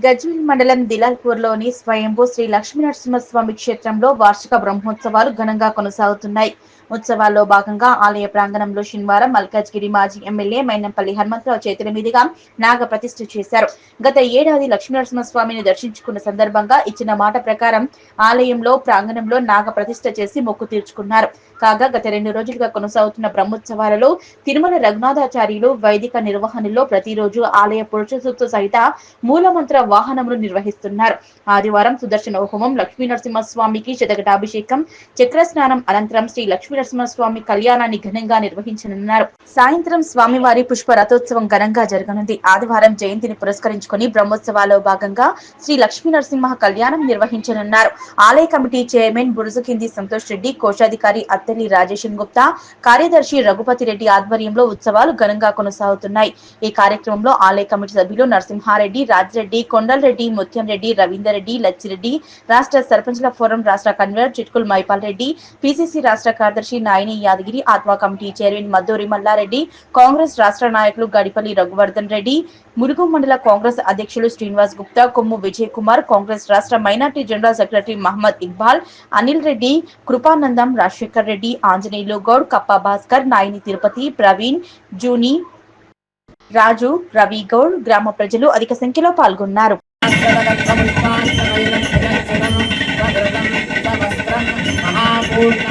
గజ్వేల్ మండలం దిలాల్పూర్లోని స్వయంభూ శ్రీ లక్ష్మీనరసింహస్వామి క్షేత్రంలో వార్షిక బ్రహ్మోత్సవాలు ఘనంగా కొనసాగుతున్నాయి. ఉత్సవాల్లో భాగంగా ఆలయ ప్రాంగణంలో శనివారం మల్కాజ్గిరి మాజీ ఎమ్మెల్యే మైనంపల్లి హనుమంతరావు చేతుల మీదుగా నాగ ప్రతిష్ఠ చేశారు. గత ఏడాది లక్ష్మీనరసింహస్వామిని దర్శించుకున్న సందర్భంగా ఇచ్చిన మాట ప్రకారం ఆలయంలో ప్రాంగణంలో నాగ ప్రతిష్ఠ చేసి మొక్కు తీర్చుకున్నారు. కాగా గత 2 రోజులుగా కొనసాగుతున్న బ్రహ్మోత్సవాలలో తిరుమల రఘునాథాచార్యులు వైదిక నిర్వహణలో ప్రతిరోజు ఆలయ పురుష సూక్త సహిత మూలమంత్ర వాహనములు నిర్వహిస్తున్నారు. ఆదివారం సుదర్శన హోమం, లక్ష్మీనరసింహస్వామికి శతఘటాభిషేకం, చక్రస్నానం అనంతరం శ్రీ లక్ష్మీనరసింహస్వామి కళ్యాణాన్ని ఘనంగా నిర్వహించనున్నారు. సాయంత్రం స్వామివారి పుష్ప రథోత్సవం ఘనంగా జరగనుంది. ఆదివారం జయంతిని పురస్కరించుకుని బ్రహ్మోత్సవాల్లో భాగంగా శ్రీ లక్ష్మీనరసింహ కళ్యాణం నిర్వహించనున్నారు. ఆలయ కమిటీ చైర్మన్ బురుజుకింది సంతోష్ రెడ్డి, కోశాధికారి అత్తెల్లి రాజేశన్ గుప్తా, కార్యదర్శి రఘుపతి రెడ్డి ఆధ్వర్యంలో ఉత్సవాలు ఘనంగా కొనసాగుతున్నాయి. ఈ కార్యక్రమంలో ఆలయ కమిటీ సభ్యులు నరసింహారెడ్డి, రాజిరెడ్డి, కొండలరెడ్డి, ముత్యం రెడ్డి, రవీందర్ రెడ్డి, లచ్చిరెడ్డి, రాష్ట్ర సర్పంచ్ల ఫోరం రాష్ట్ర కన్వీనర్ చిట్కుల్ మైపాల్ రెడ్డి, పిసిసి రాష్ట్ర కార్యదర్శి నాయని యాదగిరి, ఆత్మ కమిటీ చైర్మన్ మద్దూరి మల్లారెడ్డి, కాంగ్రెస్ రాష్ట్ర నాయకులు గడిపల్లి రఘువర్ధన్ రెడ్డి, ములుగు మండల కాంగ్రెస్ అధ్యక్షులు శ్రీనివాస్ గుప్తా, కొమ్ము విజయ్ కుమార్, కాంగ్రెస్ రాష్ట్ర minority general secretary Mohammed Iqbal, Anil Reddy, Kripanandam, Rajasekhar Reddy, Anjaneyulu Goud, Kappa Bhaskar, Nayani Tirupati, Praveen, జూని, రాజు, రవి గౌడ్, గ్రామ ప్రజలు అధిక సంఖ్యలో పాల్గొన్నారు. మహాపూర్ణ